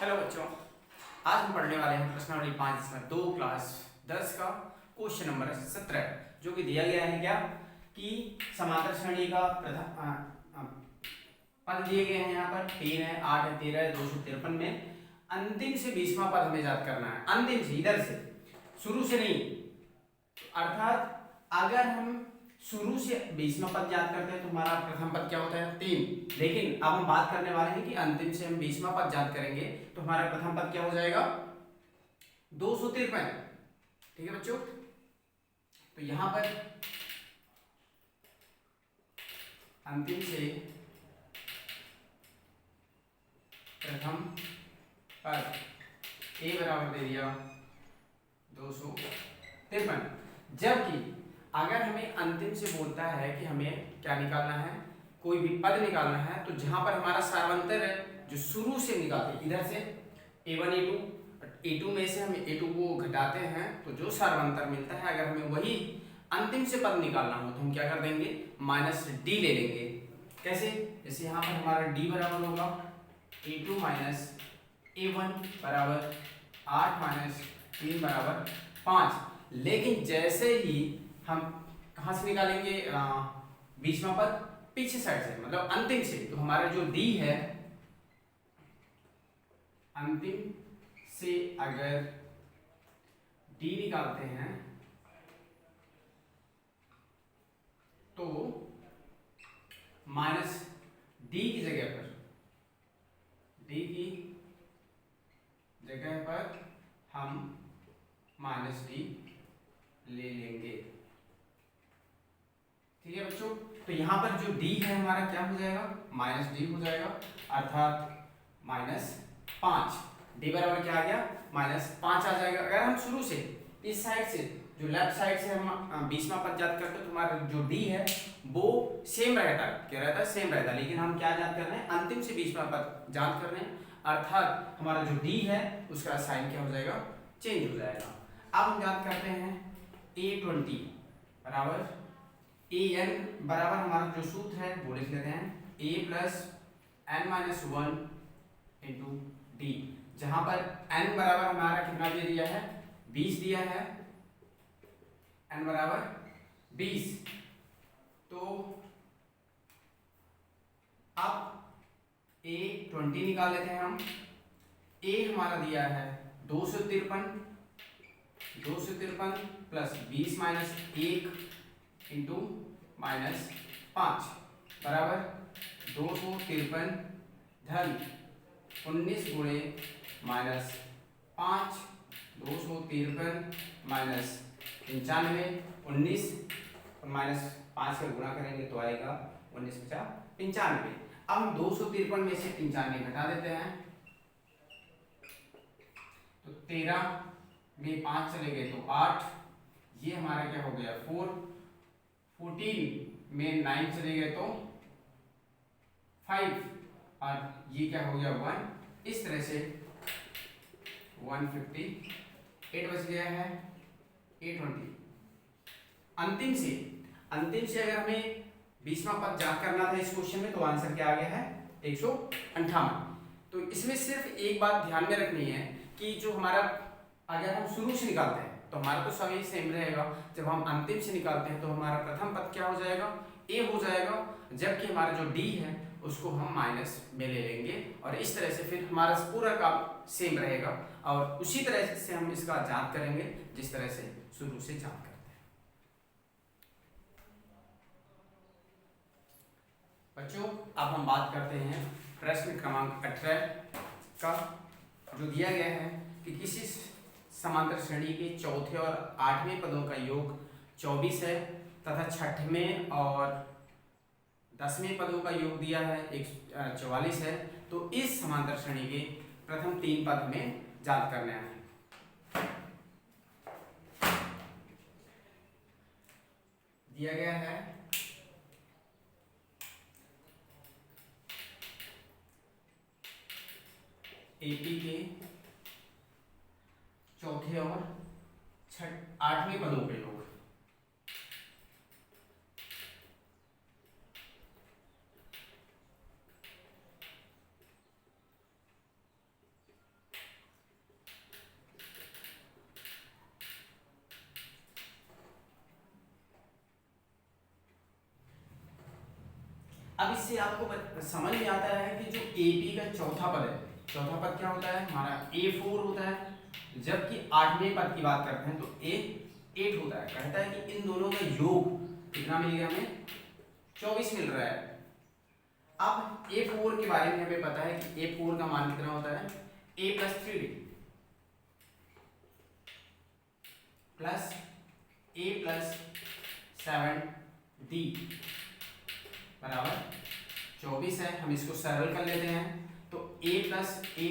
Hello बच्चों, आज हम पढ़ने वाले हैं प्रश्नावली 5 जिसमें 2 क्लास 10 का क्वेश्चन नंबर 17 जो कि दिया गया है क्या कि समांतर श्रेणी का प्रथम पद दिए गए हैं। यहाँ पर 3 है, 8 है, 13 है, 253 में अंतिम से 20वां पद हमें याद करना है। अंतिम से, इधर से, शुरू से नहीं। अर्थात अगर हम शुरू से 20वां पद याद करते हैं तो हमारा प्रथम पद क्या होता है 3। लेकिन अब हम बात करने वाले हैं कि अंतिम से हम 20वां पद याद करेंगे तो हमारा प्रथम पद क्या हो जाएगा 253। ठीक है बच्चों, तो यहां पर अंतिम से प्रथम पद ए बराबर दे दिया 253। जबकि अगर हमें अंतिम से बोलता है कि हमें क्या निकालना है, कोई भी पद निकालना है, तो जहां पर हमारा सार्वंतर है जो शुरू से निकालते इधर से a1 a2 में से हम a2 को घटाते हैं तो जो सार्वंतर मिलता है, अगर हमें वही अंतिम से पद निकालना हो तो हम क्या कर देंगे -d ले लेंगे। कैसे? जैसे यहाँ पर हमारा d बराबर होगा a2 माइनस a1 बराबर 8 माइनस 3 बराबर 5। लेकिन जैसे ही हम कहाँ से निकालेंगे 20वां पद पीछे साइड से, मतलब अंतिम से, तो हमारा जो d है अंतिम से अगर d निकालते हैं तो -d की जगह पर हम -d ले लेंगे। ठीक है बच्चों, तो यहाँ पर जो d है हमारा क्या हो जाएगा -d हो जाएगा, अर्थात -5। d बराबर क्या आ गया -5 आ जाएगा। अगर हम शुरू से इस साइड से, जो लेफ्ट साइड से हम 20वां पद याद करते हैं तो हमारा जो d है वो सेम रहता है। क्या रहता है? सेम रहता है। लेकिन हम क्या याद कर रहे हैं, अंतिम से 20वां पद याद कर रहे हैं, अर्थात हमारा जो d है उसका साइन क्या हो जाएगा, चेंज हो जाएगा। अब हम याद करते हैं a20 बराबर an बराबर हमारा जो सूत्र है वो लिख लेते हैं a plus n minus 1 into D, जहां पर n बराबर हमारा कितना दे दिया है 20 दिया है, n बराबर 20। तो अब a20 निकाल लेते हैं हम। a हमारा दिया है 253 प्लस 20 माइनस 1 इंटू -5 बराबर 253 धन 19 गुणे -5, 253 माइनस 95, 19 और -5 का गुणा करेंगे तो आएगा 19 × 95। अब हम 253 में से 95 घटा देते हैं तो 13 में 5 चले गए तो 8, ये हमारा क्या हो गया 4, 14 में 9 चले गए तो 5 और ये क्या हो गया 1। इस तरह से 158 बच गया है a20। अंतिम से अगर हमें 20वां पद याद करना था इस क्वेश्चन में तो आंसर क्या आ गया है 158। तो इसमें सिर्फ एक बात ध्यान में रखनी है कि जो हमारा, अगर हम शुरू से निकालते हैं तो हमारा तो सभी सेम रहेगा, जब हम अंतिम से निकालते हैं तो हमारा प्रथम पद क्या हो जाएगा a हो जाएगा, जबकि हमारा जो d है उसको हम माइनस में ले लेंगे और इस तरह से फिर हमारा पूरा काम सेम रहेगा और उसी तरह से हम इसका जांच करेंगे जिस तरह से शुरू से जांच करते हैं। बच्चों, अब हम बात करते हैं प्रश्न क्रमांक 18 का, जो दिया गया है कि किसी समांतर श्रेणी के चौथे और 8वें पदों का योग 24 है तथा 6वें और 10वें पदों का योग दिया है 44 है। तो इस समांतर श्रेणी के प्रथम 3 पद हमें याद करने हैं। दिया गया है एपी के चौथे और 8वें पदों के योग। अब इससे आपको समझ में आता है कि जो AP का चौथा पद है, चौथा पद क्या होता है हमारा A4 होता है, जबकि 8वें पद की बात करते हैं तो A8 होता है। कहता है कि इन दोनों का योग कितना मिल गया हमें, 24 मिल रहा है। अब A4 के बारे में हमें पता है कि A4 का मान कितना होता है, A + 3D plus A + 7D बराबर 24 है। हम इसको सरल कर लेते हैं तो A + A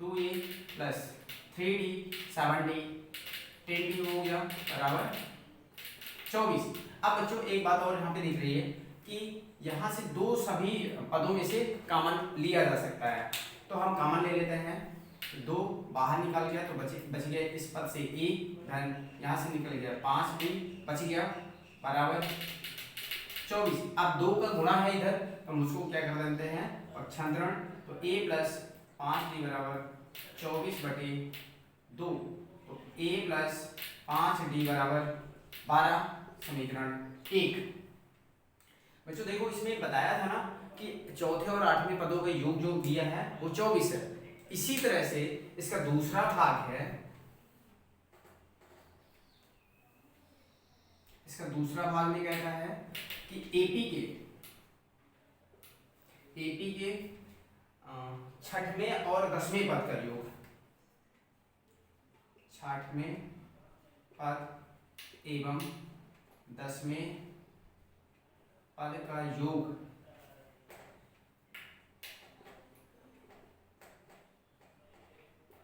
2A + 3D 7D 10D हो गया बराबर 24। अब बच्चों एक बात और यहाँ पे दिख रही है कि यहाँ से दो सभी पदों में से कॉमन लिया जा सकता है, तो हम कॉमन ले लेते हैं। दो बाहर निकल गया तो बच गया इस पद से A, धन यहाँ से निकल गया 5D बच गया बराबर 24। अब दो का गुणा है इधर, हम उसको क्या कर देते हैं पक्षांतरण, तो A + 5D बराबर 24/2, तो A + 5D बराबर 12, समीकरण 1। बच्चों देखो इसमें बताया था ना कि चौथे और 8वें पदों का योग जो दिया है वो 24 है। इसी तरह से इसका दूसरा भाग है, इसका दूसरा भाग में कहता है कि एपी के 6वें और 10वें पद का योग, 6वें पद एवं 10वें पद का योग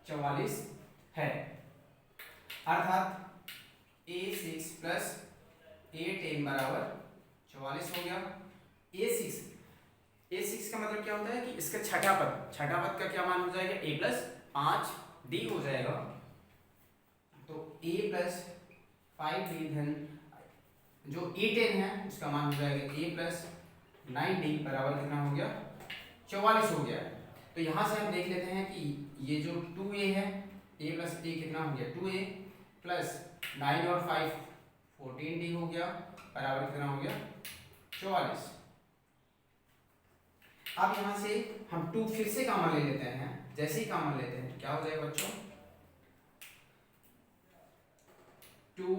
44 है। अर्थात A6 + A10 बराबर 44 हो गया। A6 का मतलब क्या होता है कि इसका छठा पद का क्या मान हो जाएगा, A + 5D हो जाएगा, तो A + 5D धन जो A10 है उसका मान हो जाएगा A + 9D बराबर कितना हो गया 44 हो गया। तो यहाँ से हम देख लेते हैं कि ये जो 2A है, A + A कितना हो गया 2A + 9 और 5 14D हो गया बराबर कितना हो गया 44। अब यहाँ से हम 2 फिर से कॉमन ले लेते हैं। जैसे ही कॉमन लेते हैं तो क्या हो जाएगा बच्चों, 2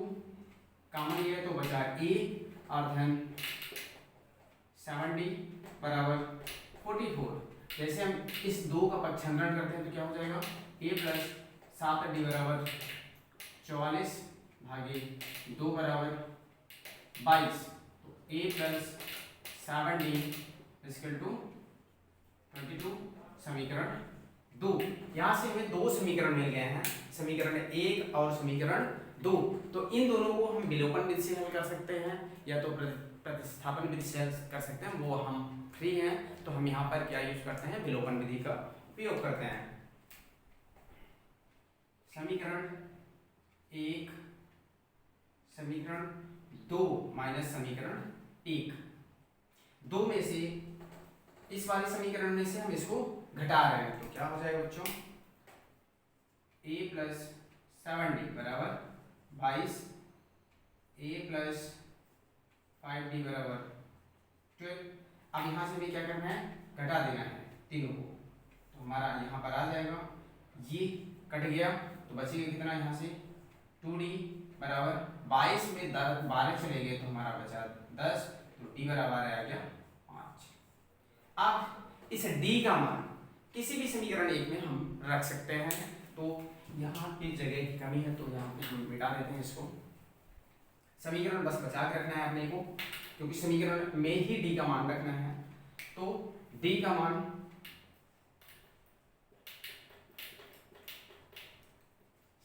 कॉमन लिया तो बचा A और धन 7D बराबर 44। जैसे हम इस 2 का पक्षांतरण करते हैं तो क्या हो जाएगा, A + 7D बराबर 44 भागे 2 बराबर 22, तो A + 7D = 22, समीकरण 2। यहाँ से हमें दो समीकरण मिल गए हैं, समीकरण 1 और समीकरण 2। तो इन दोनों को हम विलोपन विधि से हल कर सकते हैं या तो प्रतिस्थापन विधि से हल कर सकते हैं, वो हम फ्री हैं। तो हम यहाँ पर क्या यूज करते हैं, विलोपन विधि का उपयोग करते हैं। समीकरण 1 समीकरण 2 माइनस समीकरण 1, 2 में से इस वाले समीकरण में से हम इसको घटा रहे हैं तो क्या हो जाएगा बच्चों, A + 7D बराबर 22, A + 5D बराबर 12। अब यहाँ से भी क्या करना है, घटा देना है तीनों को, तो हमारा यहाँ पर आ जाएगा, ये कट गया तो बचेगा कितना यहाँ से 2D बराबर 22 में 12 चले गए तो हमारा बचा 10, तो D बराबर आ गया 5। अब इस D का मान किसी भी समीकरण 1 में हम रख सकते हैं, तो यहाँ पे जगह की कमी है तो यहाँ पे हम मिटा देते हैं इसको। समीकरण बस बचा के रखना है अपने को, क्योंकि समीकरण में ही D का मान रखना है। तो D का मान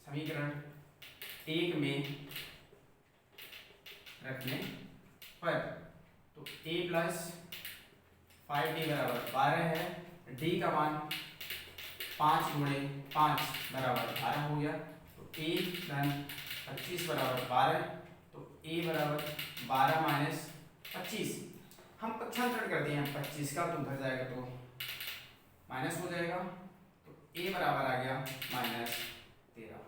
समीकरण 1 में रखने पर तो A + 5D बराबर 12 है, D का मान 5 × 5 बराबर 12 हो गया, तो A धन 25 बराबर 12, तो A बराबर 12 - 25। हम पक्षांतरण करते हैं 25 का, तो उधर जाएगा तो माइनस हो जाएगा, तो A बराबर आ गया -13।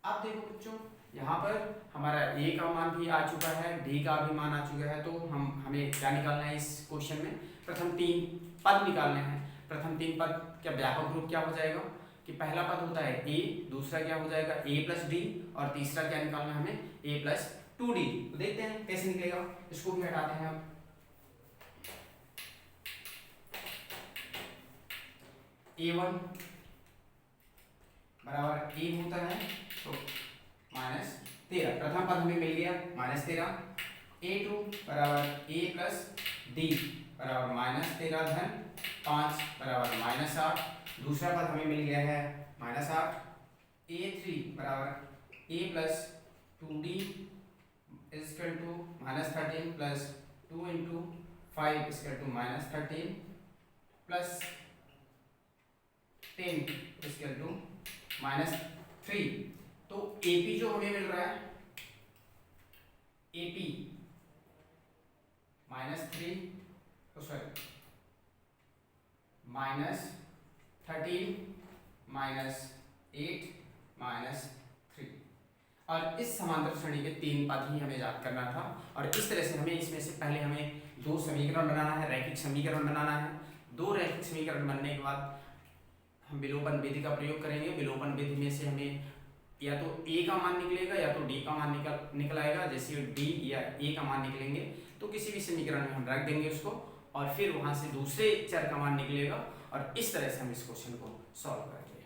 अब देखो बच्चों यहाँ पर हमारा ए का मान भी आ चुका है, डी का भी मान आ चुका है। तो हमें क्या निकालना है इस क्वेश्चन में, प्रथम 3 पद निकालने हैं। प्रथम 3 पद क्या व्यापक रूप क्या हो जाएगा कि पहला पद होता है ए, दूसरा क्या हो जाएगा ए प्लस डी, और तीसरा क्या निकालना है हमें ए प्लस 2d। तो देखते हैं कैसे निकलेगा, इसको भी हटाते हैं हम। a1 बराबर ए होता है तो -13, प्रथम पद हमें मिल गया -13। a2 बराबर ए प्लस डी बराबर -13 धन 5 बराबर -8, दूसरा पद हमें मिल गया है -8। a3 बराबर A plus 2d equal to -13 प्लस 2 इंटू 5 इक्वल टू -13 प्लस 10 इक्वल टू -3। तो AP जो हमें मिल रहा है AP -3 सॉरी -13 -8 -3, और इस समांतर श्रेणी के 3 पद ही हमें याद करना था। और इस तरह से हमें इसमें से पहले हमें 2 समीकरण बनाना है, रैखिक समीकरण बनाना है। 2 रैखिक समीकरण बनने के बाद हम विलोपन विधि का प्रयोग करेंगे। विलोपन विधि में से हमें या तो a का मान निकलेगा या तो d का मान निकल आएगा। जैसे d या a का मान निकलेंगे तो किसी भी समीकरण में हम रख देंगे उसको, और फिर वहां से दूसरे चर का मान निकलेगा, और इस तरह से हम इस क्वेश्चन को सॉल्व करेंगे।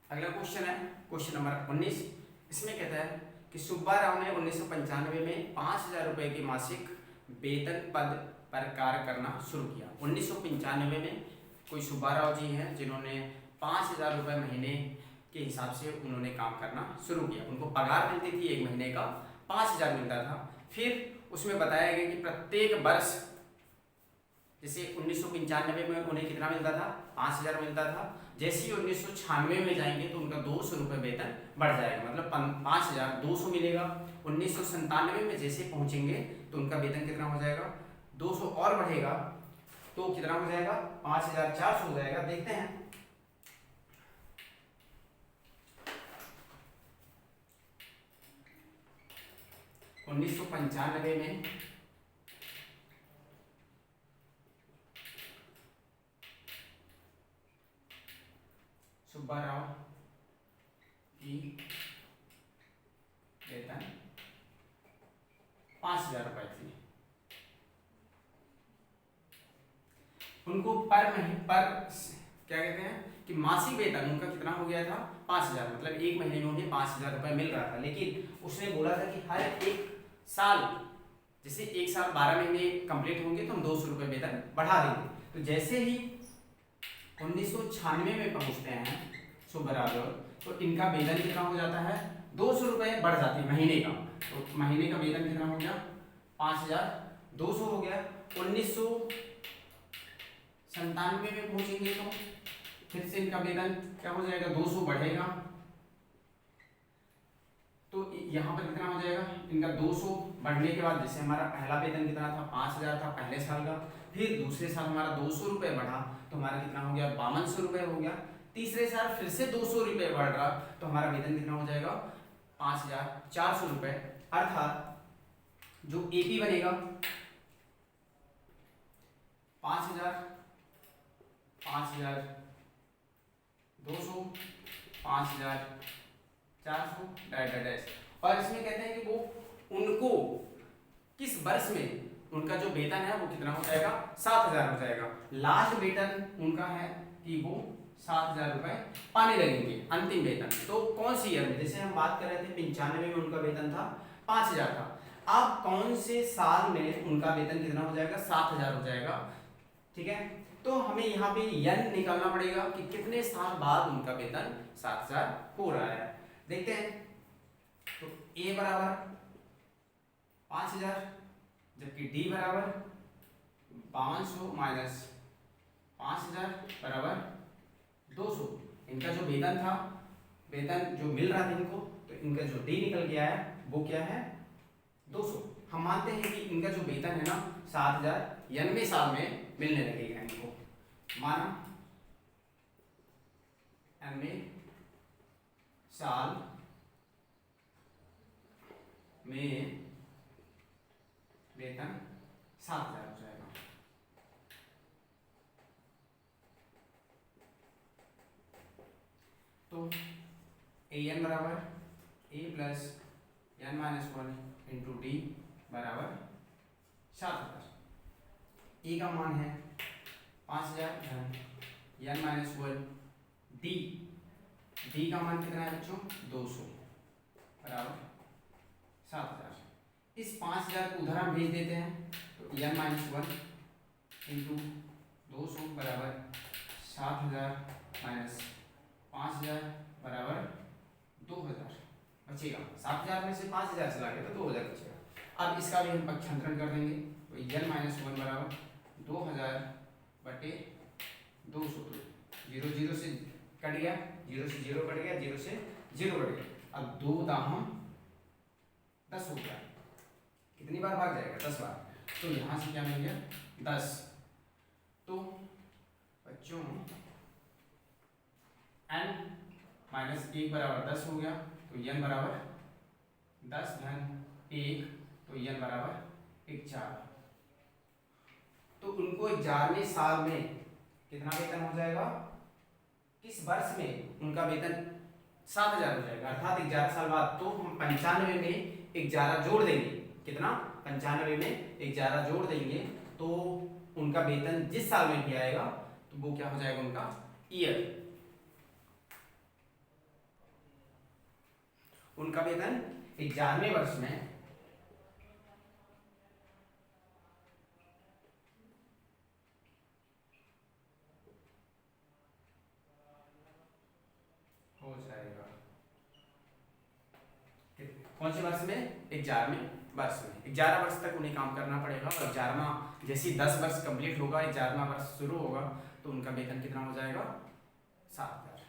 अगला क्वेश्चन है क्वेश्चन नंबर 19। इसमें कहता है कि सुब्बा राव ने 1995 में 5,000 रुपए के मासिक वेतन पद पर कार्य करना शुरू किया। 1995 में कोई सुब्बा राव जी हैं जिन्होंने 5,000 रुपये महीने के हिसाब से उन्होंने काम करना शुरू किया। उनको पगार मिलती थी, एक महीने का 5,000 मिलता था। फिर उसमें बताया गया कि प्रत्येक वर्ष, जैसे 1995 में उन्हें कितना मिलता था 5,000 मिलता था, जैसे ही 1996 में जाएंगे तो उनका 200 रुपये वेतन बढ़ जाएगा, मतलब 5,200 मिलेगा। 1997 में जैसे पहुंचेंगे तो उनका वेतन कितना हो जाएगा 200 और बढ़ेगा, तो कितना हो जाएगा 5,400 हो जाएगा। देखते हैं 1995 में सुब्बा राव की वेतन 5,000 रुपए थी। उनको पर क्या कहते हैं कि मासिक वेतन उनका कितना हो गया था 5,000, मतलब एक महीने में उन्हें 5,000 रुपए मिल रहा था। लेकिन उसने बोला था कि हर एक साल, जैसे एक साल 12 महीने कंप्लीट होंगे तो हम 200 रुपये वेतन बढ़ा देंगे। तो जैसे ही 1996 में पहुंचते हैं सुब्बा राव, तो इनका वेतन कितना हो जाता है 200 रुपये बढ़ जाते हैं महीने का। तो महीने का वेतन कितना हो गया 5,200 हो गया। 1997 में पहुंचेंगे तो फिर से इनका वेतन क्या हो जाएगा 200 बढ़ेगा, तो यहाँ पर कितना हो जाएगा इनका 200 बढ़ने के बाद, जैसे हमारा पहला वेतन कितना था 5,000 था पहले साल का, फिर दूसरे साल हमारा 200 रुपये बढ़ा तो हमारा कितना हो गया 5200 रुपये हो गया। तीसरे साल फिर से 200 रुपये बढ़ रहा तो हमारा वेतन कितना हो जाएगा 5,400 रुपये। अर्थात जो एपी बनेगा 5,000, 5,200, 5,400 डैश। और इसमें कहते हैं कि वो उनको किस वर्ष में उनका जो वेतन है वो कितना हो जाएगा 7,000 हो जाएगा। लास्ट वेतन उनका है कि वो 7,000 रुपये पाने लगेंगे अंतिम वेतन। तो कौन सी ईयर में, जैसे हम बात कर रहे थे 95 में उनका वेतन था 5,000 था, अब कौन से साल में उनका वेतन कितना हो जाएगा 7,000 हो जाएगा। ठीक है, तो हमें यहाँ पे यन निकालना पड़ेगा कि कितने साल बाद उनका वेतन 7,000 हो रहा है। देखते हैं, तो ए बराबर 5,000, जबकि डी बराबर 500 माइनस 5,000 बराबर 200। इनका जो वेतन था, वेतन जो मिल रहा था इनको, तो इनका जो डी निकल गया है वो क्या है 200। हम मानते हैं कि इनका जो वेतन है ना 7,000 91 साल में मिलने लगेगा इनको, माना एनवें साल में वेतन 7,000 हो जाएगा। तो ए एन बराबर A plus N minus one into D बराबर 7,000। ए का मान है 5,000 धन N minus one D, D का मान कितना है बच्चों 200 बराबर 7,000। इस 5,000 को उधर हम भेज देते हैं तो एन माइनस वन इंटू 200 बराबर 7,000 माइनस 5,000 बराबर 2,000 बचेगा। 7,000 में से 5,000 चला गया तो 2,000 बचेगा। अब इसका भी हम पक्षांतरण कर देंगे तो एन माइनस वन बराबर 2,000 बटे 200, तो 0 0 से कट गया, 0 से 0 कट गया, 0 से 0 कट गया। अब 2 दाहम 10 हो गया, कितनी बार भाग जाएगा 10 बार, तो यहां से क्या मिल गया 10। तो बच्चों n माइनस 1 बराबर 10 हो गया, तो n बराबर 10 धन 1, तो n बराबर 4। तो उनको 11वें साल में कितना वेतन हो जाएगा, किस वर्ष में उनका वेतन 7,000 हो जाएगा, अर्थात 11 साल बाद। तो हम 95 में 11 जोड़ देंगे, कितना 95 में 11 जोड़ देंगे तो उनका वेतन जिस साल में भी आएगा तो वो क्या हो जाएगा उनका ईयर। उनका वेतन 11वें वर्ष में हो जाएगा, कौन से वर्ष में 11वें वर्ष में। 11 वर्ष तक उन्हें काम करना पड़ेगा और 11वां जैसे 10 वर्ष कंप्लीट होगा, 11वां वर्ष शुरू होगा तो उनका वेतन कितना हो जाएगा 7,000।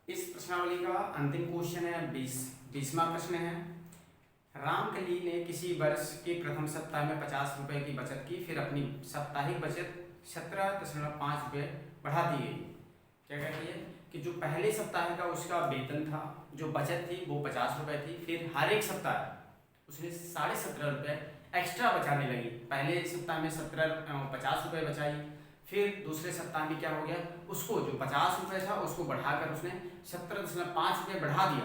इस प्रश्नावली का अंतिम क्वेश्चन है 20वां प्रश्न है। रामकली ने किसी वर्ष के प्रथम सप्ताह में 50 रुपए की बचत की, फिर अपनी साप्ताहिक बचत 17.5 रुपये बढ़ा दी गई। क्या कहती है कि जो पहले सप्ताह का उसका वेतन था, जो बचत थी वो 50 रुपये थी, फिर हर एक सप्ताह उसने 17.5 रुपये एक्स्ट्रा बचाने लगी। पहले सप्ताह में 50 रुपये बचाई, फिर दूसरे सप्ताह में क्या हो गया, उसको जो 50 रुपये था उसको बढ़ाकर उसने 17.5 रुपये बढ़ा दिया,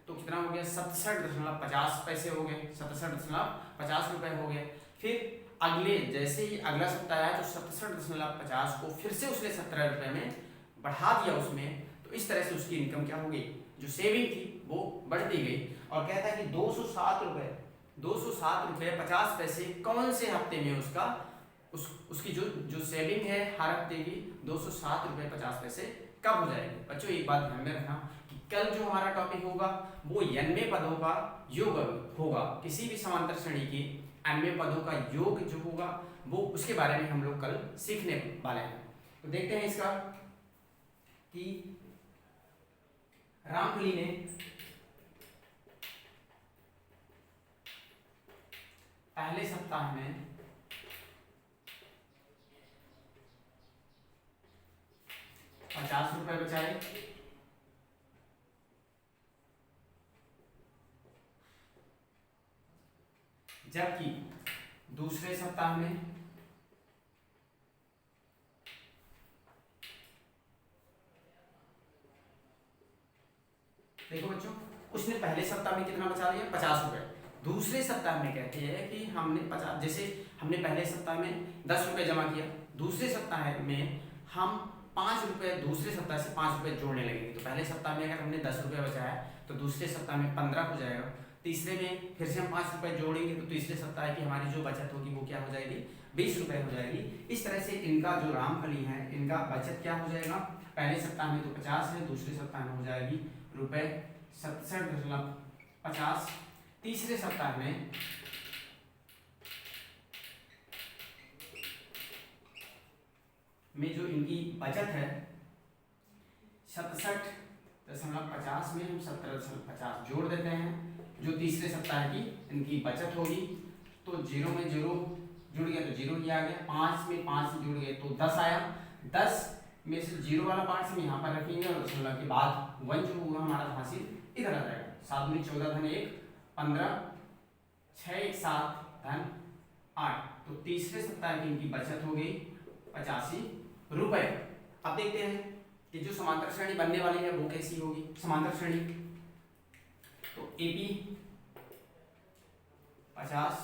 तो कितना हो गया 67.50 पैसे हो गए, 67.50 रुपये हो गए। फिर अगले जैसे ही अगला सप्ताह आया तो 67.50 को फिर से उसने 17 रुपये में बढ़ा दिया उसमें, तो इस तरह से उसकी इनकम क्या हो गई, जो सेविंग थी वो बढ़ती गई। और कहता है कि 207 रुपये 50 पैसे कौन से हफ्ते में उसका उसकी जो सेविंग है हर हफ्ते की 207 रुपये 50 पैसे कब हो जाएगी। बच्चों एक बात ध्यान में रखना कि कल जो हमारा टॉपिक होगा वो n पदों का योग होगा, किसी भी समांतर श्रेणी की n पदों का योग जो होगा वो उसके बारे में हम लोग कल सीखने वाले हैं। तो देखते हैं इसका कि रामकली ने पहले सप्ताह में 50 रुपए बचाए, जबकि दूसरे सप्ताह में देखो बच्चों, उसने पहले सप्ताह में कितना बचा लिया 50 रुपए, दूसरे सप्ताह में कहते हैं कि हमने 50, जैसे हमने पहले सप्ताह में 10 रुपए जमा किया, दूसरे सप्ताह में हम 5 रुपए दूसरे सप्ताह से 5 रुपए जोड़ने लगेंगे। तो पहले सप्ताह में अगर हमने 10 रुपए बचाया तो दूसरे सप्ताह में 15 हो जाएगा, तीसरे में फिर से हम 5 रुपए जोड़ेंगे तो तीसरे सप्ताह की हमारी जो बचत होगी वो क्या हो जाएगी 20 रुपए हो जाएगी। इस तरह से इनका जो रामकली है इनका बचत क्या हो जाएगा, पहले सप्ताह में तो 50 है, दूसरे सप्ताह में हो जाएगी रुपए 67.50, तीसरे सप्ताह में जो इनकी बचत है 67.50 में हम 17.50 जोड़ देते हैं, जो तीसरे सप्ताह की इनकी बचत होगी। तो 0 में 0 जुड़ गया तो 0 ही आ गया, 5 में 5 जुड़ गए तो 10 आया, 10 में से 0 वाला पार्ट हम यहाँ पर रखेंगे और दशमलव के बाद 1 जो हुआ हमारा हासिल इधर आ जाएगा। 7 दूनी 14 धन 1 15, 6 1 7 धन 8, तो तीसरे सप्ताह की इनकी बचत हो गई 85 रुपए। अब देखते हैं कि जो समांतर श्रेणी बनने वाली है वो कैसी होगी। समांतर श्रेणी तो AP 50,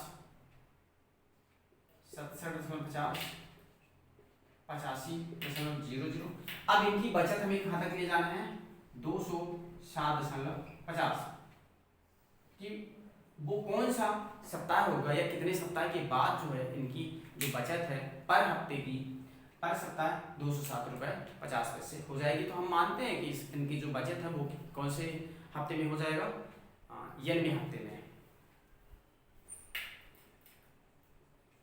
67.50, 85.00। अब इनकी बचत हमें कहाँ तक ले जाना है, 207.50 कि वो कौन सा सप्ताह होगा या कितने सप्ताह के बाद जो है इनकी जो बचत है पर हफ्ते की, पर सप्ताह 207 रुपये 50 पैसे हो जाएगी। तो हम मानते हैं कि इनकी जो बचत है वो कौन से हफ्ते में हो जाएगा, 90वें हफ्ते में।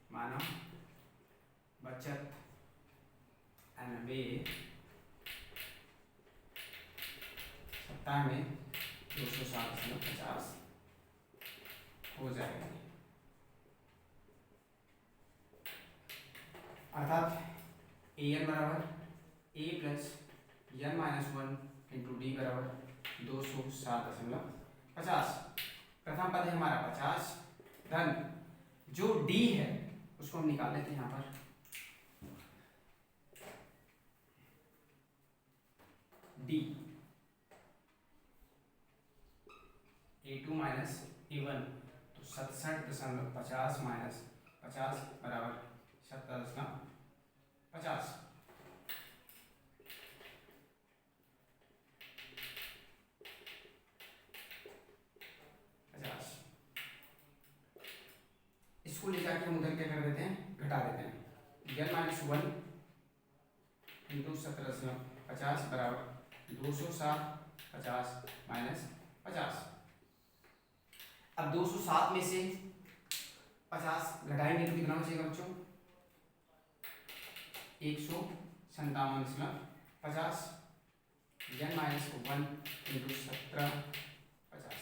माना बचत 90 सप्ताह में 207.50 हो जाएगा। अर्थात AN बराबर A plus n minus 1 into D बराबर 207.50। प्रथम पद है हमारा 50 धन जो D है उसको हम निकाल लेते हैं यहाँ पर, D A2 माइनस A1 तो 67.50 माइनस 50 बराबर 70.50। इसको ले जाके हम उधर क्या कर देते हैं, घटा देते हैं। n माइनस 1 इंटू 70.50 बराबर 207.50 माइनस 50। अब 207 में से 50 घटाएंगे तो कितना बचेगा बच्चों, 157.50 n माइनस 1 इंटू 70.50।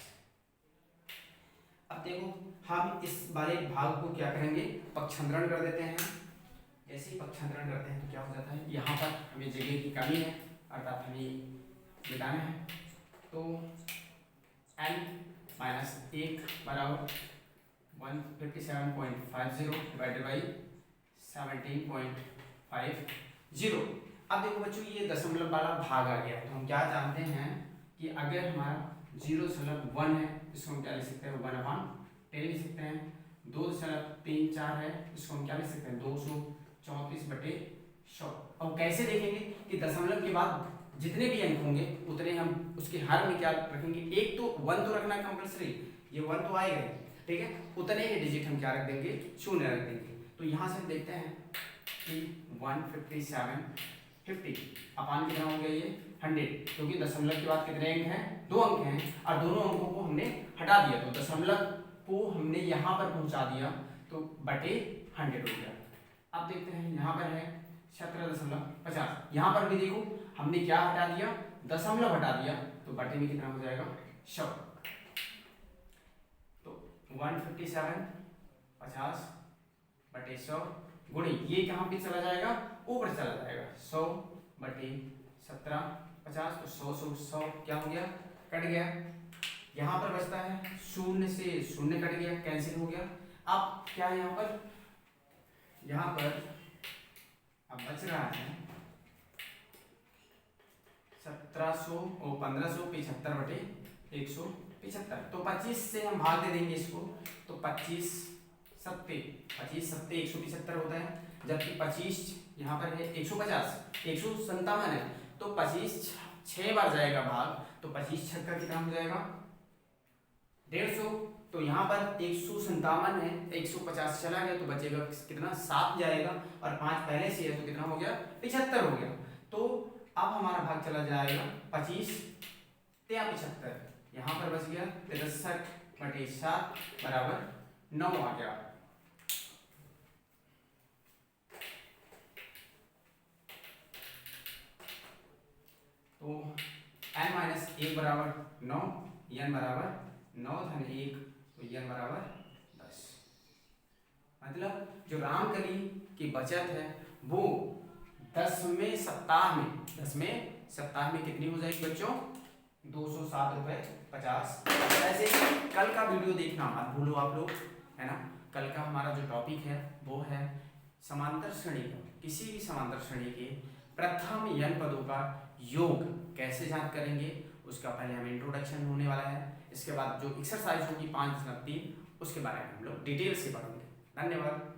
अब देखो हम इस वाले भाग को क्या करेंगे, पक्षांतरण कर देते हैं। जैसे ही पक्षांतरण करते हैं तो क्या हो जाता है, यहाँ पर हमें जगह की कमी है अर्थात हमें मिटाना है। तो n माइनस 1 बराबर 157.50 डिवाइडेड बाई 17.50। अब देखो बच्चों ये दशमलव वाला भाग आ गया, तो हम क्या जानते हैं कि अगर हमारा 0.1 है इसको हम क्या लिख सकते हैं, 1/10 लिख सकते हैं। 2.34 है इसको हम क्या लिख सकते हैं, 234/100। अब कैसे देखेंगे कि दशमलव के बाद जितने भी अंक होंगे उतने हम उसके हर में क्या रखेंगे, एक तो 1 तो रखना कंपल्सरी, ये 1 तो आएगा, ठीक है, उतने ही डिजिट हम क्या रख देंगे, 0 रख देंगे। तो यहाँ से हम देखते हैं कि 157.50 अपान कितना हो गया, ये 100, क्योंकि दशमलव के बाद कितने अंक हैं, 2 अंक हैं और दोनों अंकों को हमने हटा दिया तो दशमलव को हमने यहाँ पर पहुँचा दिया तो बटे 100 हो गया। अब देखते हैं यहाँ पर है 17.50, यहाँ पर भी देखो हमने क्या हटा दिया, दशमलव हटा दिया तो बटे में कितना हो जाएगा, 100। तो 157.50 बटे 100 गुणे ये कहाँ पे चला जाएगा, ऊपर चला जाएगा, 100 बटे 17.50 तो 100 क्या हो गया, कट गया। यहाँ पर बचता है 0 से 0 कट गया, कैंसिल हो गया। अब क्या है यहाँ पर अब बच रहा है 1700 और 1575 बटे 175। तो 25 से हम भाग दे देंगे इसको, तो 25 सत्ते 175 होता है, जबकि 25 यहाँ पर है 150 157 है, तो 25 6 बार जाएगा भाग, तो 25 छक्का कितना हो जाएगा, 150। तो यहाँ पर 157 है, 150 चला गया तो बचेगा कितना, 7 जाएगा और 5 पहले से है तो कितना हो गया, 75 हो गया। तो अब हमारा भाग चला जाएगा 25 या 75, यहाँ पर बच गया 63/7 बराबर 9 आ गया। तो n-1 बराबर 9, n बराबर 9 धन 1 तो n बराबर 10। मतलब जो रामकली की बचत है वो 10वें सप्ताह में कितनी हो जाएगी बच्चों? 207.50 रुपये। ऐसे ही कल का वीडियो देखना मत भूलो आप लोग, है ना। कल का हमारा जो टॉपिक है वो है समांतर श्रेणी का, किसी भी समांतर श्रेणी के प्रथम n पदों का योग कैसे ज्ञात करेंगे, उसका पहले हमें इंट्रोडक्शन होने वाला है। इसके बाद जो एक्सरसाइज होगी 5.3 उसके बारे में हम लोग डिटेल से पढ़ेंगे। धन्यवाद।